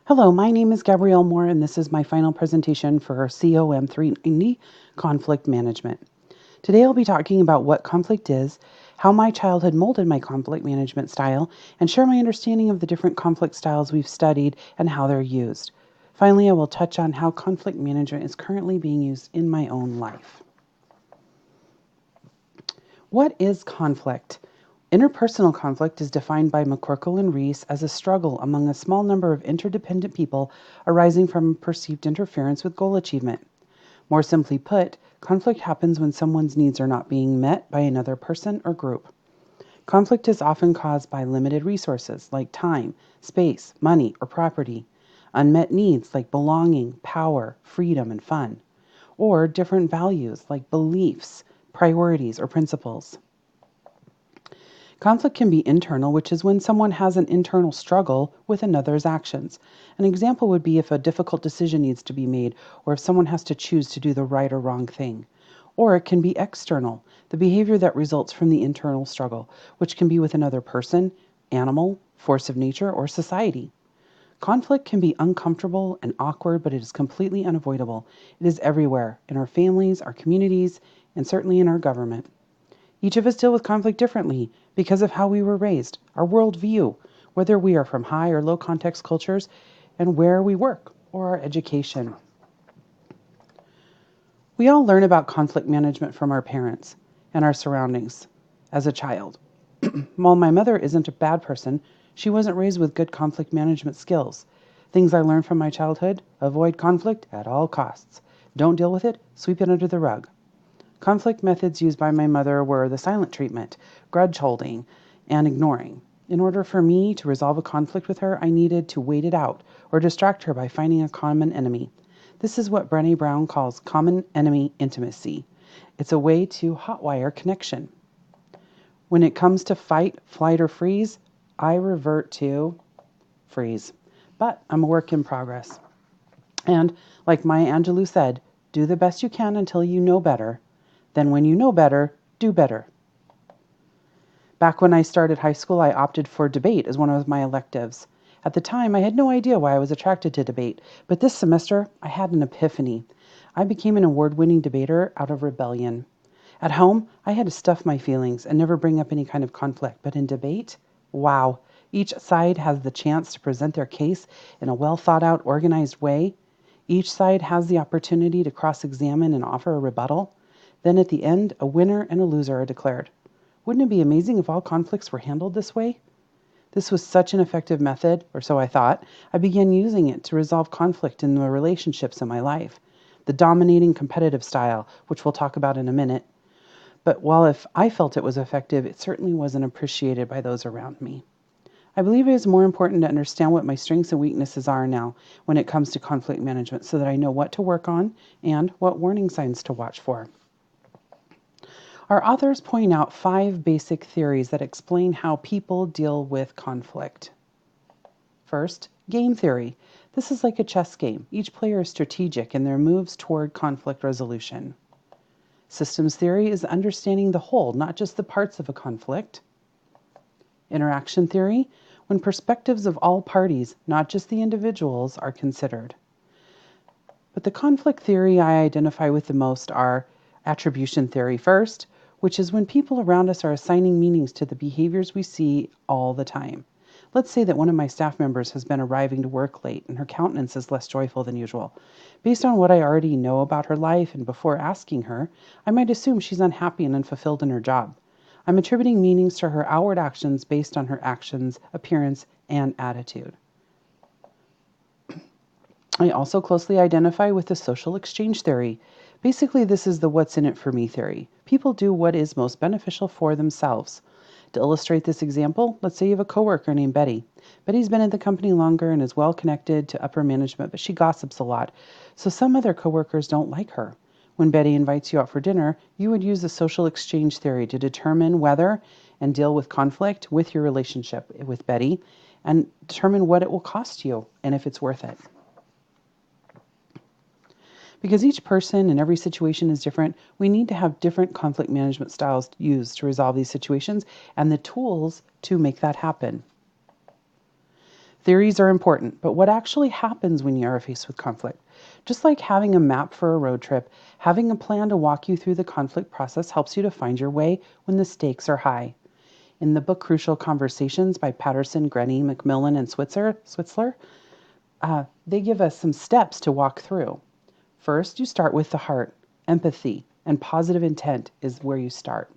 Hello, my name is Gabrielle Moore, and this is my final presentation for COM 390, Conflict Management. Today I'll be talking about what conflict is, how my childhood molded my conflict management style, and share my understanding of the different conflict styles we've studied and how they're used. Finally, I will touch on how conflict management is currently being used in my own life. What is conflict? Interpersonal conflict is defined by McCorkle and Rees as a struggle among a small number of interdependent people arising from perceived interference with goal achievement. More simply put, conflict happens when someone's needs are not being met by another person or group. Conflict is often caused by limited resources like time, space, money, or property, unmet needs like belonging, power, freedom, and fun, or different values like beliefs, priorities, or principles. Conflict can be internal, which is when someone has an internal struggle with another's actions. An example would be if a difficult decision needs to be made, or if someone has to choose to do the right or wrong thing. Or it can be external, the behavior that results from the internal struggle, which can be with another person, animal, force of nature, or society. Conflict can be uncomfortable and awkward, but it is completely unavoidable. It is everywhere, in our families, our communities, and certainly in our government. Each of us deal with conflict differently because of how we were raised, our worldview, whether we are from high or low context cultures, and where we work or our education. We all learn about conflict management from our parents and our surroundings as a child. While my mother isn't a bad person, she wasn't raised with good conflict management skills. Things I learned from my childhood: avoid conflict at all costs. Don't deal with it, sweep it under the rug. Conflict methods used by my mother were the silent treatment, grudge holding, and ignoring. In order for me to resolve a conflict with her, I needed to wait it out or distract her by finding a common enemy. This is what Brené Brown calls common enemy intimacy. It's a way to hotwire connection. When it comes to fight, flight, or freeze, I revert to freeze. But I'm a work in progress. And like Maya Angelou said, do the best you can until you know better. Then when you know better, do better. Back when I started high school, I opted for debate as one of my electives. At the time, I had no idea why I was attracted to debate, but this semester, I had an epiphany. I became an award-winning debater out of rebellion. At home, I had to stuff my feelings and never bring up any kind of conflict, but in debate, wow, each side has the chance to present their case in a well-thought-out, organized way. Each side has the opportunity to cross-examine and offer a rebuttal. Then at the end, a winner and a loser are declared. Wouldn't it be amazing if all conflicts were handled this way? This was such an effective method, or so I thought. I began using it to resolve conflict in the relationships in my life. The dominating competitive style, which we'll talk about in a minute. But while if I felt it was effective, it certainly wasn't appreciated by those around me. I believe it is more important to understand what my strengths and weaknesses are now when it comes to conflict management so that I know what to work on and what warning signs to watch for. Our authors point out 5 basic theories that explain how people deal with conflict. First, game theory. This is like a chess game. Each player is strategic in their moves toward conflict resolution. Systems theory is understanding the whole, not just the parts of a conflict. Interaction theory, when perspectives of all parties, not just the individuals, are considered. But the conflict theory I identify with the most are attribution theory first, which is when people around us are assigning meanings to the behaviors we see all the time. Let's say that one of my staff members has been arriving to work late and her countenance is less joyful than usual. Based on what I already know about her life and before asking her, I might assume she's unhappy and unfulfilled in her job. I'm attributing meanings to her outward actions based on her actions, appearance, and attitude. I also closely identify with the social exchange theory. Basically, this is the what's in it for me theory. People do what is most beneficial for themselves. To illustrate this example, let's say you have a coworker named Betty. Betty's been at the company longer and is well connected to upper management, but she gossips a lot. So some other coworkers don't like her. When Betty invites you out for dinner, you would use the social exchange theory to determine whether and deal with conflict with your relationship with Betty and determine what it will cost you and if it's worth it. Because each person and every situation is different, we need to have different conflict management styles used to resolve these situations and the tools to make that happen. Theories are important, but what actually happens when you are faced with conflict? Just like having a map for a road trip, having a plan to walk you through the conflict process helps you to find your way when the stakes are high. In the book Crucial Conversations by Patterson, Grenny, Macmillan, and Switzler, they give us some steps to walk through. First, you start with the heart. Empathy and positive intent is where you start.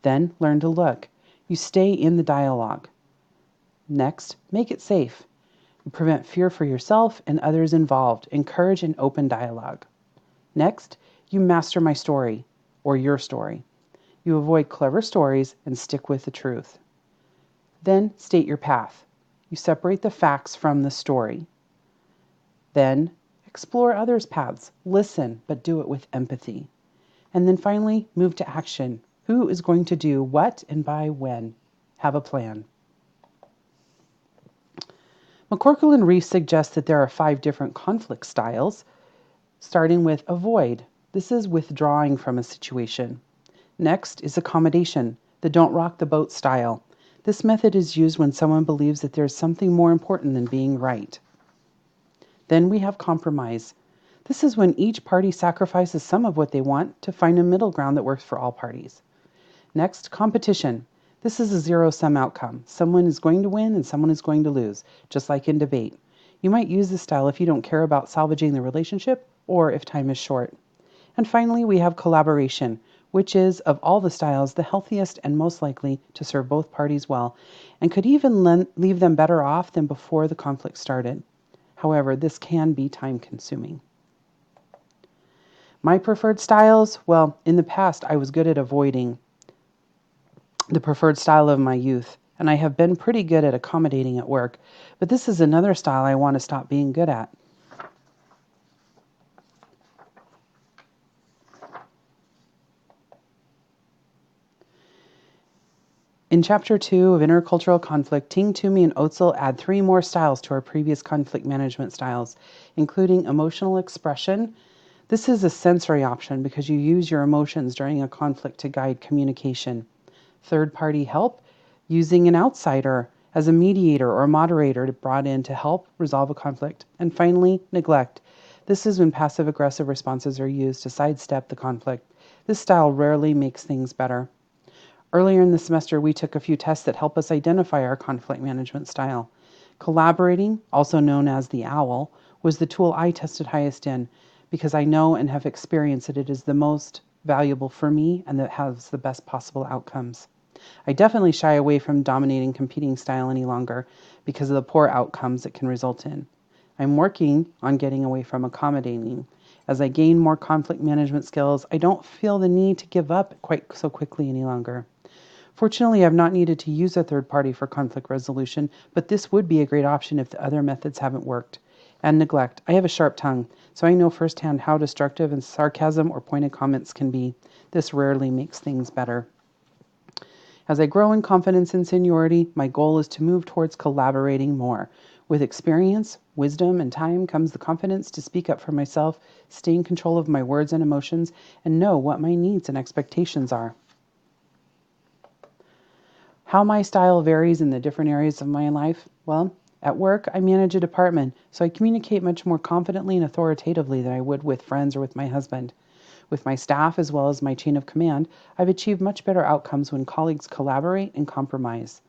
Then, learn to look. You stay in the dialogue. Next, make it safe. You prevent fear for yourself and others involved. Encourage an open dialogue. Next, you master my story or your story. You avoid clever stories and stick with the truth. Then, state your path. You separate the facts from the story. Then, explore others' paths. Listen, but do it with empathy. And then finally, move to action. Who is going to do what and by when? Have a plan. McCorkle and Reese suggest that there are 5 different conflict styles, starting with avoid. This is withdrawing from a situation. Next is accommodation, the don't rock the boat style. This method is used when someone believes that there is something more important than being right. Then we have compromise. This is when each party sacrifices some of what they want to find a middle ground that works for all parties. Next, competition. This is a zero-sum outcome. Someone is going to win and someone is going to lose, just like in debate. You might use this style if you don't care about salvaging the relationship or if time is short. And finally, we have collaboration, which is, of all the styles, the healthiest and most likely to serve both parties well, and could even leave them better off than before the conflict started. However, this can be time-consuming. My preferred styles? Well, in the past, I was good at avoiding the preferred style of my youth, and I have been pretty good at accommodating at work, but this is another style I want to stop being good at. In Chapter 2 of Intercultural Conflict, Ting, Toomey, and Otzel add 3 more styles to our previous conflict management styles, including emotional expression. This is a sensory option because you use your emotions during a conflict to guide communication. Third-party help, using an outsider as a mediator or a moderator brought in to help resolve a conflict. And finally, neglect. This is when passive-aggressive responses are used to sidestep the conflict. This style rarely makes things better. Earlier in the semester, we took a few tests that help us identify our conflict management style. Collaborating, also known as the OWL, was the tool I tested highest in because I know and have experienced that it is the most valuable for me and that has the best possible outcomes. I definitely shy away from dominating competing style any longer because of the poor outcomes it can result in. I'm working on getting away from accommodating. As I gain more conflict management skills, I don't feel the need to give up quite so quickly any longer. Fortunately, I've not needed to use a third party for conflict resolution, but this would be a great option if the other methods haven't worked. And neglect. I have a sharp tongue, so I know firsthand how destructive and sarcasm or pointed comments can be. This rarely makes things better. As I grow in confidence and seniority, my goal is to move towards collaborating more. With experience, wisdom, and time comes the confidence to speak up for myself, stay in control of my words and emotions, and know what my needs and expectations are. How my style varies in the different areas of my life? Well, at work, I manage a department, so I communicate much more confidently and authoritatively than I would with friends or with my husband. With my staff as well as my chain of command, I've achieved much better outcomes when colleagues collaborate and compromise.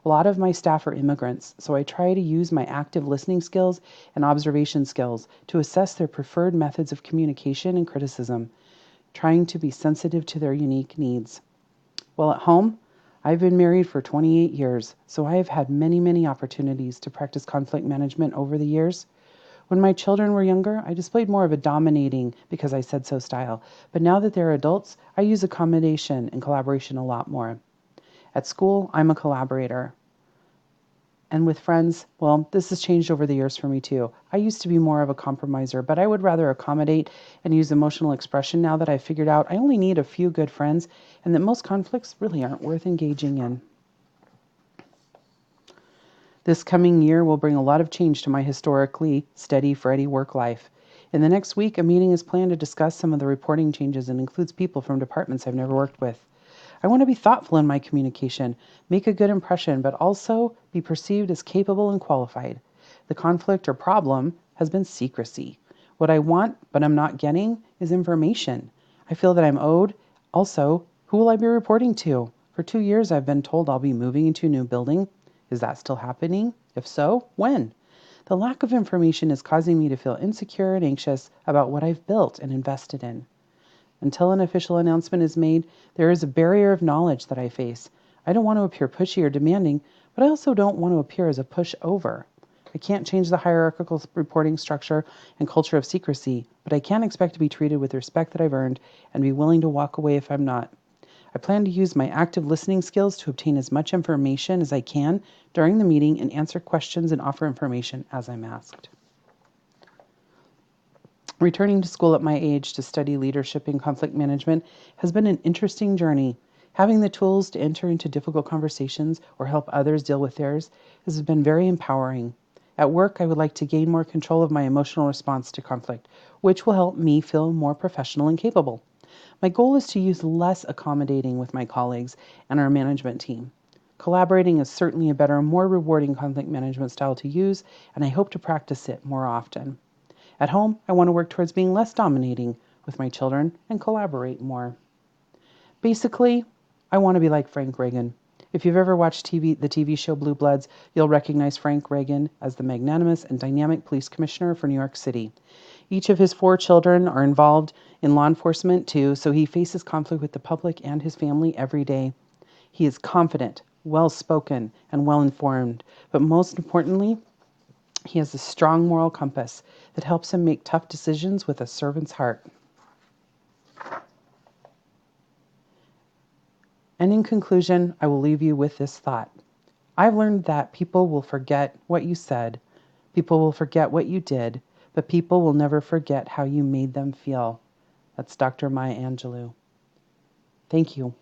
A lot of my staff are immigrants, so I try to use my active listening skills and observation skills to assess their preferred methods of communication and criticism, trying to be sensitive to their unique needs. While at home, I've been married for 28 years, so I have had many, many opportunities to practice conflict management over the years. When my children were younger, I displayed more of a dominating because I said so style, but now that they're adults, I use accommodation and collaboration a lot more. At school, I'm a collaborator. And with friends, well, this has changed over the years for me too. I used to be more of a compromiser, but I would rather accommodate and use emotional expression now that I've figured out I only need a few good friends and that most conflicts really aren't worth engaging in. This coming year will bring a lot of change to my historically steady Freddy work life. In the next week, a meeting is planned to discuss some of the reporting changes and includes people from departments I've never worked with. I want to be thoughtful in my communication, make a good impression, but also be perceived as capable and qualified. The conflict or problem has been secrecy. What I want, but I'm not getting, is information. I feel that I'm owed. Also, who will I be reporting to? For 2 years, I've been told I'll be moving into a new building. Is that still happening? If so, when? The lack of information is causing me to feel insecure and anxious about what I've built and invested in. Until an official announcement is made, there is a barrier of knowledge that I face. I don't want to appear pushy or demanding, but I also don't want to appear as a pushover. I can't change the hierarchical reporting structure and culture of secrecy, but I can expect to be treated with the respect that I've earned and be willing to walk away if I'm not. I plan to use my active listening skills to obtain as much information as I can during the meeting and answer questions and offer information as I'm asked. Returning to school at my age to study leadership and conflict management has been an interesting journey. Having the tools to enter into difficult conversations or help others deal with theirs has been very empowering. At work, I would like to gain more control of my emotional response to conflict, which will help me feel more professional and capable. My goal is to use less accommodating with my colleagues and our management team. Collaborating is certainly a better, more rewarding conflict management style to use, and I hope to practice it more often. At home, I want to work towards being less dominating with my children and collaborate more. Basically, I want to be like Frank Reagan. If you've ever watched the TV show Blue Bloods, you'll recognize Frank Reagan as the magnanimous and dynamic police commissioner for New York City. Each of his 4 children are involved in law enforcement too, so he faces conflict with the public and his family every day. He is confident, well-spoken, and well-informed, but most importantly, he has a strong moral compass that helps him make tough decisions with a servant's heart. And in conclusion, I will leave you with this thought. I've learned that people will forget what you said, people will forget what you did, but people will never forget how you made them feel. That's Dr. Maya Angelou. Thank you.